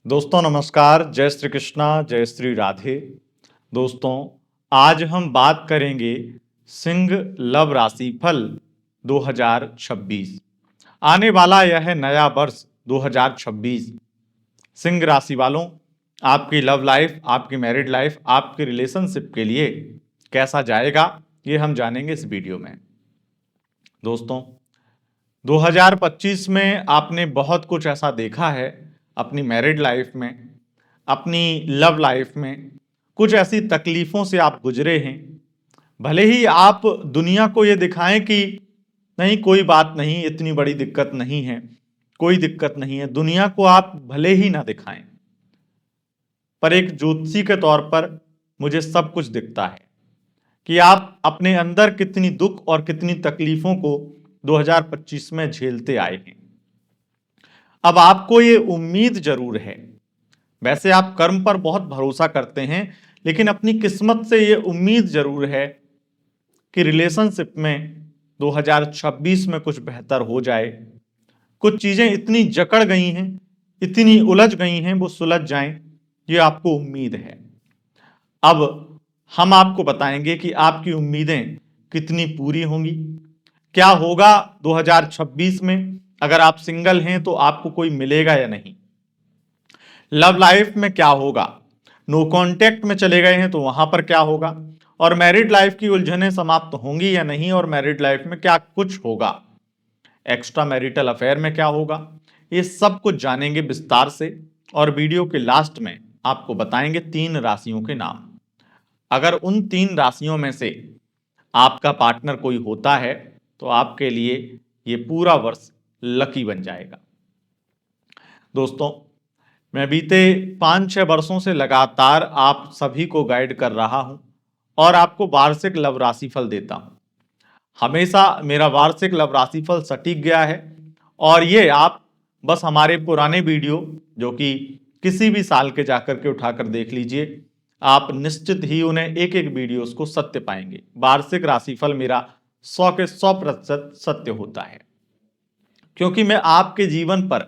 दोस्तों नमस्कार, जय श्री कृष्णा, जय श्री राधे। दोस्तों आज हम बात करेंगे सिंह लव राशि फल 2026। आने वाला यह नया वर्ष 2026 सिंह राशि वालों, आपकी लव लाइफ, आपकी मैरिड लाइफ, आपके रिलेशनशिप के लिए कैसा जाएगा, ये हम जानेंगे इस वीडियो में। दोस्तों 2025 में आपने बहुत कुछ ऐसा देखा है अपनी मैरिड लाइफ में, अपनी लव लाइफ में। कुछ ऐसी तकलीफ़ों से आप गुजरे हैं। भले ही आप दुनिया को ये दिखाएं कि नहीं कोई बात नहीं, इतनी बड़ी दिक्कत नहीं है, कोई दिक्कत नहीं है, दुनिया को आप भले ही ना दिखाएं, पर एक ज्योतिषी के तौर पर मुझे सब कुछ दिखता है कि आप अपने अंदर कितनी दुख और कितनी तकलीफ़ों को 2025 में झेलते आए हैं। अब आपको ये उम्मीद जरूर है, वैसे आप कर्म पर बहुत भरोसा करते हैं, लेकिन अपनी किस्मत से ये उम्मीद जरूर है कि रिलेशनशिप में 2026 में कुछ बेहतर हो जाए। कुछ चीजें इतनी जकड़ गई हैं, इतनी उलझ गई हैं, वो सुलझ जाएं, ये आपको उम्मीद है। अब हम आपको बताएंगे कि आपकी उम्मीदें कितनी पूरी होंगी, क्या होगा 2026 में। अगर आप सिंगल हैं तो आपको कोई मिलेगा या नहीं, लव लाइफ में क्या होगा, नो कांटेक्ट में चले गए हैं तो वहां पर क्या होगा, और मैरिड लाइफ की उलझनें समाप्त होंगी या नहीं, और मैरिड लाइफ में क्या कुछ होगा, एक्स्ट्रा मैरिटल अफेयर में क्या होगा, ये सब कुछ जानेंगे विस्तार से। और वीडियो के लास्ट में आपको बताएंगे 3 राशियों के नाम। अगर उन 3 राशियों में से आपका पार्टनर कोई होता है तो आपके लिए ये पूरा वर्ष लकी बन जाएगा। दोस्तों मैं बीते 5-6 वर्षों से लगातार आप सभी को गाइड कर रहा हूं और आपको वार्षिक लव राशिफल देता हूं। हमेशा मेरा वार्षिक लव राशिफल सटीक गया है, और ये आप बस हमारे पुराने वीडियो जो कि किसी भी साल के जाकर के उठाकर देख लीजिए, आप निश्चित ही उन्हें एक एक वीडियोस को सत्य पाएंगे। वार्षिक राशिफल मेरा 100 के 100% सत्य होता है, क्योंकि मैं आपके जीवन पर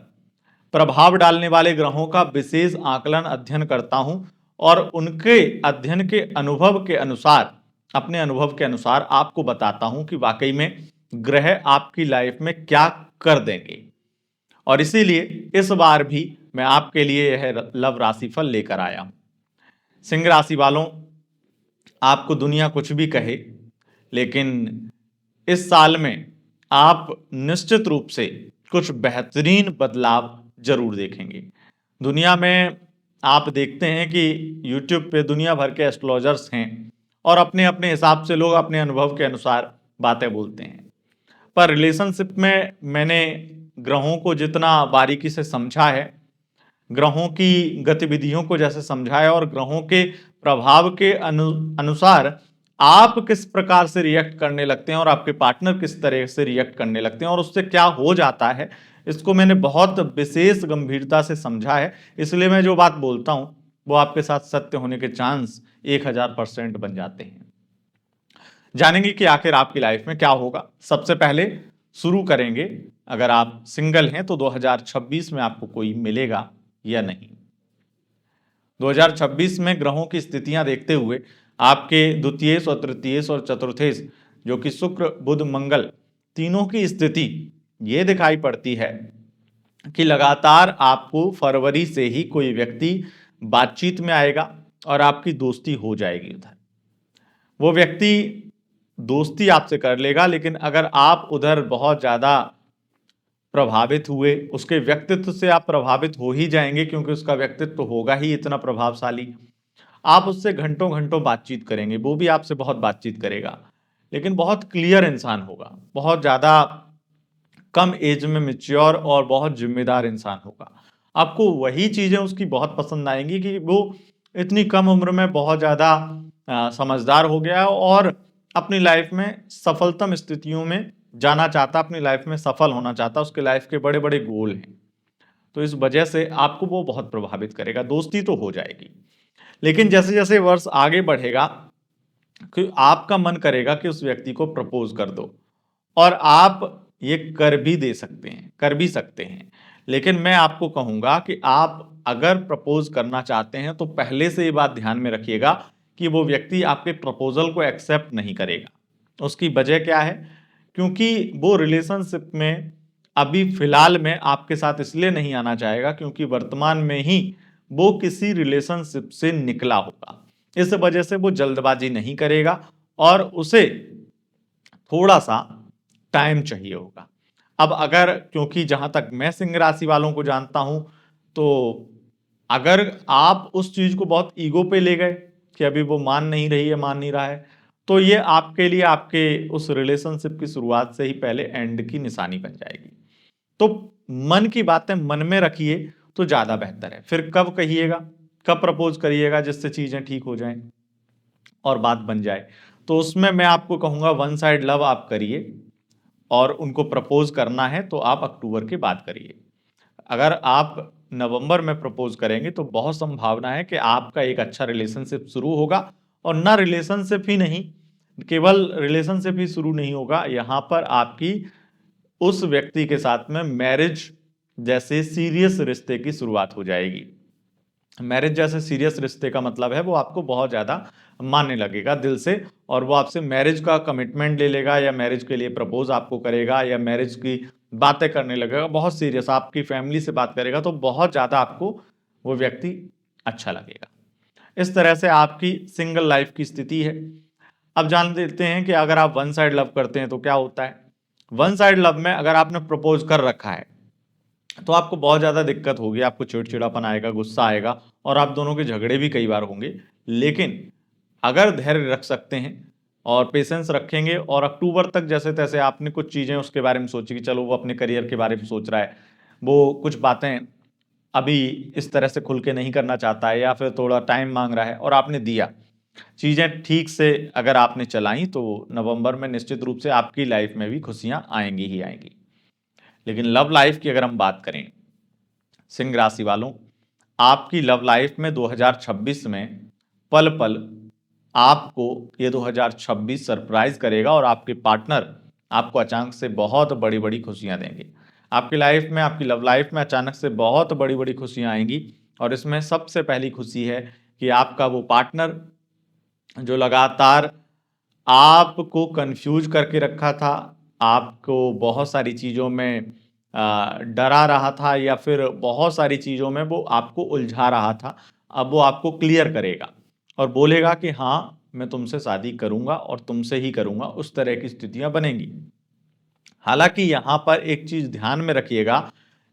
प्रभाव डालने वाले ग्रहों का विशेष आकलन अध्ययन करता हूं, और उनके अध्ययन के अनुभव के अनुसार, अपने अनुभव के अनुसार आपको बताता हूं कि वाकई में ग्रह आपकी लाइफ में क्या कर देंगे। और इसीलिए इस बार भी मैं आपके लिए यह लव राशिफल लेकर आया हूं। सिंह राशि वालों, आपको दुनिया कुछ भी कहे, लेकिन इस साल में आप निश्चित रूप से कुछ बेहतरीन बदलाव जरूर देखेंगे। दुनिया में आप देखते हैं कि YouTube पे दुनिया भर के एस्ट्रोलॉजर्स हैं, और अपने अपने हिसाब से लोग अपने अनुभव के अनुसार बातें बोलते हैं। पर रिलेशनशिप में मैंने ग्रहों को जितना बारीकी से समझा है, ग्रहों की गतिविधियों को जैसे समझा है, और ग्रहों के प्रभाव के अनुसार आप किस प्रकार से रिएक्ट करने लगते हैं और आपके पार्टनर किस तरह से रिएक्ट करने लगते हैं और उससे क्या हो जाता है, इसको मैंने बहुत विशेष गंभीरता से समझा है। इसलिए मैं जो बात बोलता हूं वो आपके साथ सत्य होने के चांस 1000% बन जाते हैं। जानेंगे कि आखिर आपकी लाइफ में क्या होगा। सबसे पहले शुरू करेंगे, अगर आप सिंगल हैं तो 2026 में आपको कोई मिलेगा या नहीं। 2026 में ग्रहों की स्थितियां देखते हुए आपके द्वितीयेश और तृतीयेश और चतुर्थेश, जो कि शुक्र बुध मंगल, तीनों की स्थिति ये दिखाई पड़ती है कि लगातार आपको फरवरी से ही कोई व्यक्ति बातचीत में आएगा और आपकी दोस्ती हो जाएगी। उधर वो व्यक्ति दोस्ती आपसे कर लेगा, लेकिन अगर आप उधर बहुत ज़्यादा प्रभावित हुए, उसके व्यक्तित्व से आप प्रभावित हो ही जाएंगे, क्योंकि उसका व्यक्तित्व होगा ही इतना प्रभावशाली। आप उससे घंटों घंटों बातचीत करेंगे, वो भी आपसे बहुत बातचीत करेगा, लेकिन बहुत क्लियर इंसान होगा, बहुत ज़्यादा कम एज में मैच्योर और बहुत जिम्मेदार इंसान होगा। आपको वही चीज़ें उसकी बहुत पसंद आएंगी कि वो इतनी कम उम्र में बहुत ज़्यादा समझदार हो गया और अपनी लाइफ में सफलतम स्थितियों में जाना चाहता, अपनी लाइफ में सफल होना चाहता, उसके लाइफ के बड़े बड़े गोल हैं। तो इस वजह से आपको वो बहुत प्रभावित करेगा। दोस्ती तो हो जाएगी, लेकिन जैसे जैसे वर्ष आगे बढ़ेगा कि आपका मन करेगा कि उस व्यक्ति को प्रपोज कर दो, और आप ये कर भी दे सकते हैं, कर भी सकते हैं, लेकिन मैं आपको कहूंगा कि आप अगर प्रपोज करना चाहते हैं तो पहले से ये बात ध्यान में रखिएगा कि वो व्यक्ति आपके प्रपोजल को एक्सेप्ट नहीं करेगा। उसकी वजह क्या है? क्योंकि वो रिलेशनशिप में अभी फिलहाल में आपके साथ इसलिए नहीं आना चाहेगा क्योंकि वर्तमान में ही वो किसी रिलेशनशिप से निकला होगा। इस वजह से वो जल्दबाजी नहीं करेगा और उसे थोड़ा सा टाइम चाहिए होगा। अब अगर, क्योंकि जहां तक मैं सिंह राशि वालों को जानता हूं, तो अगर आप उस चीज को बहुत ईगो पे ले गए कि अभी वो मान नहीं रही है, मान नहीं रहा है, तो ये आपके लिए आपके उस रिलेशनशिप की शुरुआत से ही पहले एंड की निशानी बन जाएगी। तो मन की बातें मन में रखिए तो ज्यादा बेहतर है। फिर कब कहिएगा, कब प्रपोज करिएगा जिससे चीजें ठीक हो जाएं और बात बन जाए, तो उसमें मैं आपको कहूंगा वन साइड लव आप करिए, और उनको प्रपोज करना है तो आप अक्टूबर के बाद करिए। अगर आप नवंबर में प्रपोज करेंगे तो बहुत संभावना है कि आपका एक अच्छा रिलेशनशिप शुरू होगा। और ना रिलेशनशिप ही नहीं, केवल रिलेशनशिप ही शुरू नहीं होगा, यहाँ पर आपकी उस व्यक्ति के साथ में मैरिज जैसे सीरियस रिश्ते की शुरुआत हो जाएगी। मैरिज जैसे सीरियस रिश्ते का मतलब है वो आपको बहुत ज्यादा मानने लगेगा दिल से, और वो आपसे मैरिज का कमिटमेंट ले लेगा, या मैरिज के लिए प्रपोज आपको करेगा, या मैरिज की बातें करने लगेगा, बहुत सीरियस आपकी फैमिली से बात करेगा, तो बहुत ज्यादा आपको वो व्यक्ति अच्छा लगेगा। इस तरह से आपकी सिंगल लाइफ की स्थिति है। अब जान लेते हैं कि अगर आप वन साइड लव करते हैं तो क्या होता है। वन साइड लव में अगर आपने प्रपोज कर रखा है तो आपको बहुत ज़्यादा दिक्कत होगी, आपको चिड़चिड़ापन आएगा, गुस्सा आएगा, और आप दोनों के झगड़े भी कई बार होंगे। लेकिन अगर धैर्य रख सकते हैं और पेशेंस रखेंगे, और अक्टूबर तक जैसे तैसे आपने कुछ चीज़ें उसके बारे में सोची कि चलो वो अपने करियर के बारे में सोच रहा है, वो कुछ बातें अभी इस तरह से खुल के नहीं करना चाहता है, या फिर थोड़ा टाइम मांग रहा है, और आपने दिया, चीज़ें ठीक से अगर आपने चलाई, तो नवंबर में निश्चित रूप से आपकी लाइफ में भी खुशियां आएंगी ही आएंगी। लेकिन लव लाइफ की अगर हम बात करें सिंह राशि वालों, आपकी लव लाइफ में 2026 में पल पल आपको ये 2026 सरप्राइज करेगा, और आपके पार्टनर आपको अचानक से बहुत बड़ी बड़ी खुशियां देंगे। आपकी लाइफ में, आपकी लव लाइफ में अचानक से बहुत बड़ी बड़ी खुशियां आएंगी, और इसमें सबसे पहली खुशी है कि आपका वो पार्टनर जो लगातार आपको कंफ्यूज करके रखा था, आपको बहुत सारी चीज़ों में डरा रहा था, या फिर बहुत सारी चीज़ों में वो आपको उलझा रहा था, अब वो आपको क्लियर करेगा और बोलेगा कि हाँ मैं तुमसे शादी करूंगा और तुमसे ही करूंगा। उस तरह की स्थितियां बनेंगी। हालांकि यहाँ पर एक चीज ध्यान में रखिएगा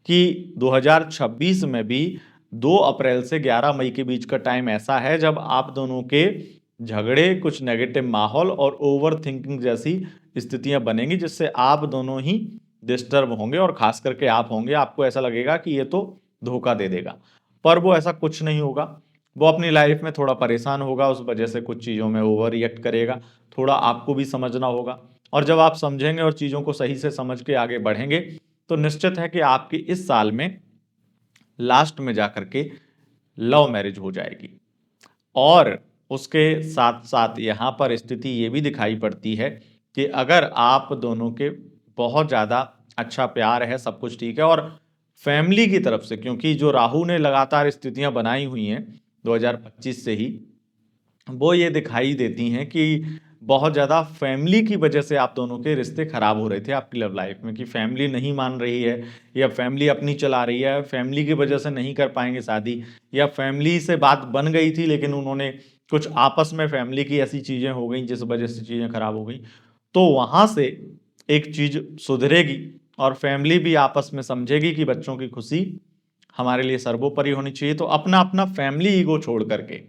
कि 2026 में भी 2 अप्रैल से 11 मई के बीच का टाइम ऐसा है जब आप दोनों के झगड़े, कुछ नेगेटिव माहौल और ओवर थिंकिंग जैसी स्थितियां बनेंगी, जिससे आप दोनों ही डिस्टर्ब होंगे, और खास करके आप होंगे। आपको ऐसा लगेगा कि ये तो धोखा दे देगा, पर वो ऐसा कुछ नहीं होगा। वो अपनी लाइफ में थोड़ा परेशान होगा, उस वजह से कुछ चीज़ों में ओवर रिएक्ट करेगा। थोड़ा आपको भी समझना होगा, और जब आप समझेंगे और चीज़ों को सही से समझ के आगे बढ़ेंगे, तो निश्चित है कि आपकी इस साल में लास्ट में जाकर के लव मैरिज हो जाएगी। और उसके साथ साथ यहाँ पर स्थिति ये भी दिखाई पड़ती है कि अगर आप दोनों के बहुत ज़्यादा अच्छा प्यार है, सब कुछ ठीक है, और फैमिली की तरफ से, क्योंकि जो राहु ने लगातार स्थितियां बनाई हुई हैं 2025 से ही, वो ये दिखाई देती हैं कि बहुत ज़्यादा फैमिली की वजह से आप दोनों के रिश्ते खराब हो रहे थे आपकी लव लाइफ में, कि फैमिली नहीं मान रही है, या फैमिली अपनी चला रही है, फैमिली की वजह से नहीं कर पाएंगे शादी, या फैमिली से बात बन गई थी लेकिन उन्होंने कुछ आपस में फैमिली की ऐसी चीज़ें हो गई जिस वजह से चीज़ें खराब हो गई। तो वहाँ से एक चीज़ सुधरेगी, और फैमिली भी आपस में समझेगी कि बच्चों की खुशी हमारे लिए सर्वोपरि होनी चाहिए। तो अपना अपना फैमिली ईगो छोड़ करके,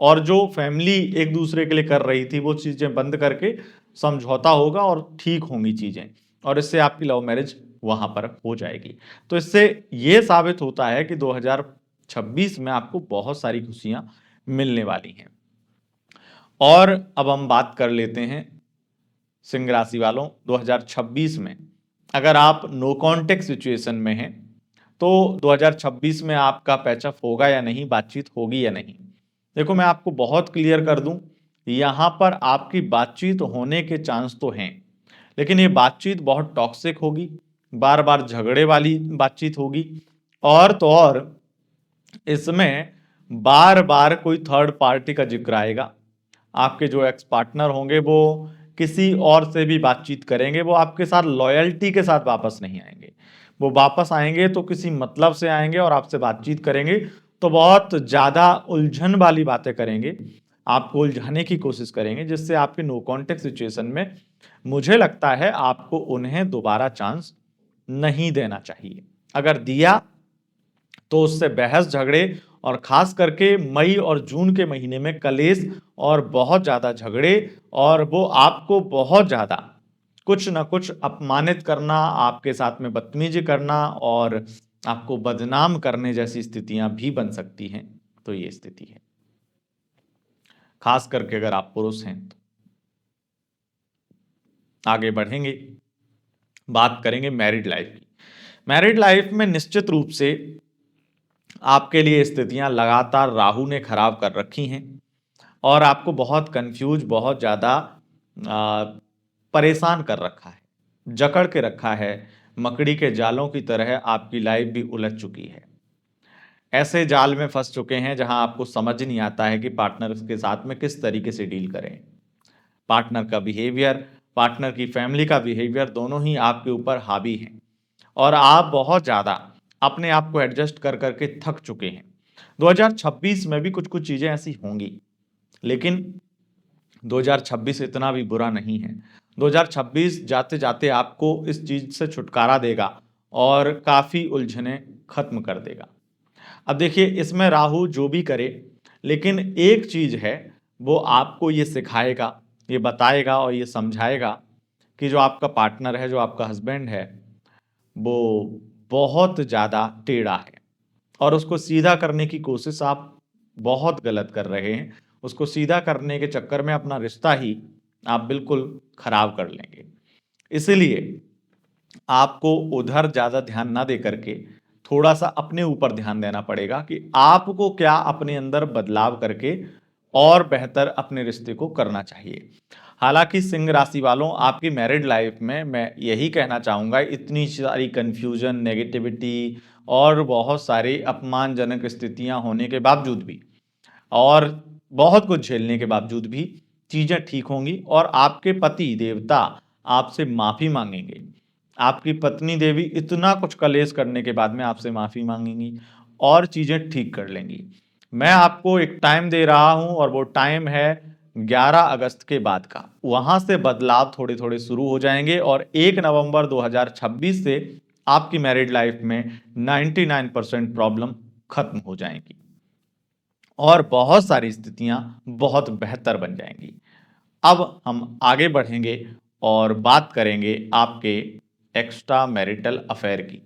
और जो फैमिली एक दूसरे के लिए कर रही थी वो चीज़ें बंद करके समझौता होगा, और ठीक होंगी चीज़ें, और इससे आपकी लव मैरिज वहां पर हो जाएगी। तो इससे ये साबित होता है कि 2026 में आपको बहुत सारी खुशियां मिलने वाली हैं। और अब हम बात कर लेते हैं सिंह राशि वालों, 2026 में अगर आप नो कॉन्टेक्ट सिचुएशन में हैं तो 2026 में आपका पैचअप होगा या नहीं, बातचीत होगी या नहीं। देखो मैं आपको बहुत क्लियर कर दूं, यहाँ पर आपकी बातचीत होने के चांस तो हैं, लेकिन ये बातचीत बहुत टॉक्सिक होगी, बार बार झगड़े वाली बातचीत होगी, और तो और इसमें बार बार कोई थर्ड पार्टी का जिक्र आएगा। आपके जो एक्स पार्टनर होंगे वो किसी और से भी बातचीत करेंगे, वो आपके साथ लॉयल्टी के साथ वापस नहीं आएंगे। वो वापस आएंगे तो किसी मतलब से आएंगे और आपसे बातचीत करेंगे तो बहुत ज़्यादा उलझन वाली बातें करेंगे, आपको उलझाने की कोशिश करेंगे, जिससे आपके नो कॉन्टेक्ट सिचुएशन में मुझे लगता है आपको उन्हें दोबारा चांस नहीं देना चाहिए। अगर दिया तो उससे बहस झगड़े और खास करके मई और जून के महीने में कलेश और बहुत ज्यादा झगड़े, और वो आपको बहुत ज्यादा कुछ ना कुछ अपमानित करना, आपके साथ में बदतमीजी करना और आपको बदनाम करने जैसी स्थितियां भी बन सकती हैं। तो ये स्थिति है, खास करके अगर आप पुरुष हैं तो। आगे बढ़ेंगे, बात करेंगे मैरिड लाइफ की। मैरिड लाइफ में निश्चित रूप से आपके लिए स्थितियां लगातार राहु ने खराब कर रखी हैं और आपको बहुत कंफ्यूज, बहुत ज़्यादा परेशान कर रखा है, जकड़ के रखा है। मकड़ी के जालों की तरह आपकी लाइफ भी उलझ चुकी है। ऐसे जाल में फंस चुके हैं जहां आपको समझ नहीं आता है कि पार्टनर के साथ में किस तरीके से डील करें। पार्टनर का बिहेवियर, पार्टनर की फैमिली का बिहेवियर दोनों ही आपके ऊपर हावी हैं और आप बहुत ज़्यादा अपने आप को एडजस्ट कर करके थक चुके हैं। 2026 में भी कुछ कुछ चीज़ें ऐसी होंगी, लेकिन 2026 इतना भी बुरा नहीं है। 2026 जाते जाते आपको इस चीज़ से छुटकारा देगा और काफ़ी उलझनें खत्म कर देगा। अब देखिए, इसमें राहु जो भी करे, लेकिन एक चीज़ है, वो आपको ये सिखाएगा, ये बताएगा और ये समझाएगा कि जो आपका पार्टनर है, जो आपका हस्बैंड है, वो बहुत ज़्यादा टेढ़ा है और उसको सीधा करने की कोशिश आप बहुत गलत कर रहे हैं। उसको सीधा करने के चक्कर में अपना रिश्ता ही आप बिल्कुल खराब कर लेंगे। इसलिए आपको उधर ज़्यादा ध्यान ना दे करके थोड़ा सा अपने ऊपर ध्यान देना पड़ेगा कि आपको क्या अपने अंदर बदलाव करके और बेहतर अपने रिश्ते को करना चाहिए। हालांकि सिंह राशि वालों, आपकी मैरिड लाइफ में मैं यही कहना चाहूँगा, इतनी सारी कन्फ्यूजन, नेगेटिविटी और बहुत सारी अपमानजनक स्थितियां होने के बावजूद भी और बहुत कुछ झेलने के बावजूद भी चीज़ें ठीक होंगी और आपके पति देवता आपसे माफ़ी मांगेंगे। आपकी पत्नी देवी इतना कुछ कलेश करने के बाद में आपसे माफ़ी मांगेंगी और चीज़ें ठीक कर लेंगी। मैं आपको एक टाइम दे रहा हूं और वो टाइम है 11 अगस्त के बाद का। वहां से बदलाव थोड़े थोड़े शुरू हो जाएंगे और 1 नवंबर 2026 से आपकी मैरिड लाइफ में 99% प्रॉब्लम खत्म हो जाएंगी और बहुत सारी स्थितियां बहुत बेहतर बन जाएंगी। अब हम आगे बढ़ेंगे और बात करेंगे आपके एक्स्ट्रा मैरिटल अफेयर की।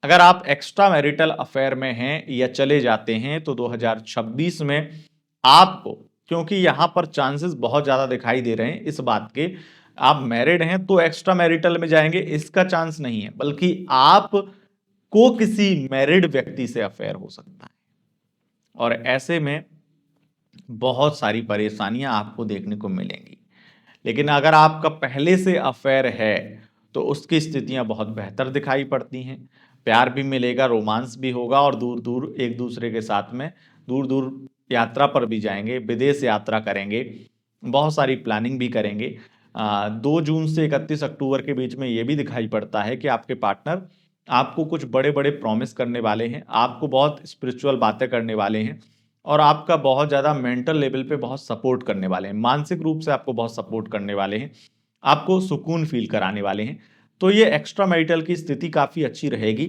अगर आप एक्स्ट्रा मैरिटल अफेयर में हैं या चले जाते हैं तो 2026 में आपको, क्योंकि यहां पर चांसेस बहुत ज्यादा दिखाई दे रहे हैं इस बात के, आप मैरिड हैं तो एक्स्ट्रा मैरिटल में जाएंगे इसका चांस नहीं है, बल्कि आप को किसी मैरिड व्यक्ति से अफेयर हो सकता है और ऐसे में बहुत सारी परेशानियां आपको देखने को मिलेंगी। लेकिन अगर आपका पहले से अफेयर है तो उसकी स्थितियां बहुत बेहतर दिखाई पड़ती हैं। प्यार भी मिलेगा, रोमांस भी होगा और दूर दूर एक दूसरे के साथ में दूर दूर यात्रा पर भी जाएंगे, विदेश यात्रा करेंगे, बहुत सारी प्लानिंग भी करेंगे। 2 जून से 31 अक्टूबर के बीच में ये भी दिखाई पड़ता है कि आपके पार्टनर आपको कुछ बड़े बड़े प्रॉमिस करने वाले हैं, आपको बहुत स्पिरिचुअल बातें करने वाले हैं और आपका बहुत ज़्यादा मेंटल लेवल पे बहुत सपोर्ट करने वाले हैं, मानसिक रूप से आपको बहुत सपोर्ट करने वाले हैं, आपको सुकून फील कराने वाले हैं। तो ये एक्स्ट्रा मैरिटल की स्थिति काफ़ी अच्छी रहेगी।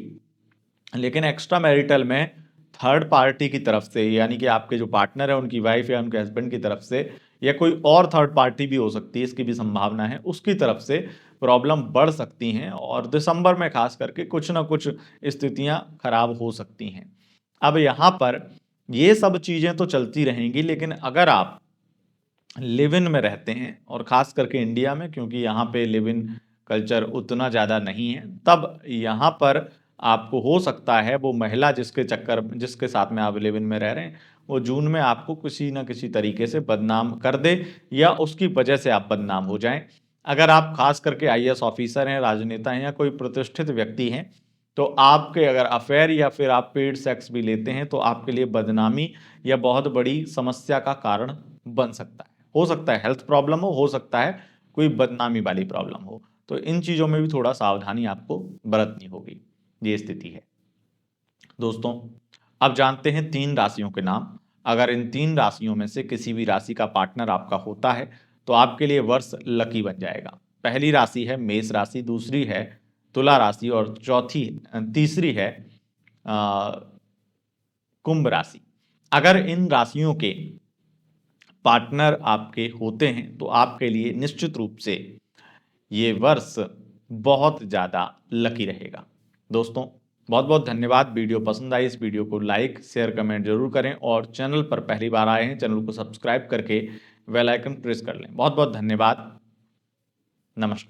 लेकिन एक्स्ट्रा मैरिटल में थर्ड पार्टी की तरफ से, यानी कि आपके जो पार्टनर है उनकी वाइफ या उनके हस्बैंड की तरफ से, या कोई और थर्ड पार्टी भी हो सकती है, इसकी भी संभावना है, उसकी तरफ से प्रॉब्लम बढ़ सकती हैं और दिसंबर में खास करके कुछ ना कुछ स्थितियां खराब हो सकती हैं। अब यहाँ पर ये सब चीज़ें तो चलती रहेंगी, लेकिन अगर आप लिव इन में रहते हैं और ख़ास करके इंडिया में, क्योंकि यहाँ पे लिव इन कल्चर उतना ज़्यादा नहीं है, तब यहाँ पर आपको हो सकता है वो महिला जिसके साथ में आप लिव इन में रह रहे हैं, वो जून में आपको किसी ना किसी तरीके से बदनाम कर दे या उसकी वजह से आप बदनाम हो जाएं। अगर आप खास करके आईएएस ऑफिसर हैं, राजनेता हैं या कोई प्रतिष्ठित व्यक्ति हैं, तो आपके अगर अफेयर या फिर आप पेड सेक्स भी लेते हैं तो आपके लिए बदनामी या बहुत बड़ी समस्या का कारण बन सकता है। हो सकता है हेल्थ प्रॉब्लम हो सकता है कोई बदनामी वाली प्रॉब्लम हो। तो इन चीज़ों में भी थोड़ा सावधानी आपको बरतनी होगी। ये स्थिति है। दोस्तों, अब जानते हैं 3 राशियों के नाम। अगर इन 3 राशियों में से किसी भी राशि का पार्टनर आपका होता है तो आपके लिए वर्ष लकी बन जाएगा। पहली राशि है मेष राशि, दूसरी है तुला राशि और तीसरी है अ, कुंभ राशि। अगर इन राशियों के पार्टनर आपके होते हैं तो आपके लिए निश्चित रूप से ये वर्ष बहुत ज़्यादा लकी रहेगा। दोस्तों, बहुत बहुत धन्यवाद। वीडियो पसंद आई इस वीडियो को लाइक शेयर कमेंट जरूर करें और चैनल पर पहली बार आए हैं चैनल को सब्सक्राइब करके बेल आइकन प्रेस कर लें। बहुत बहुत धन्यवाद। नमस्कार।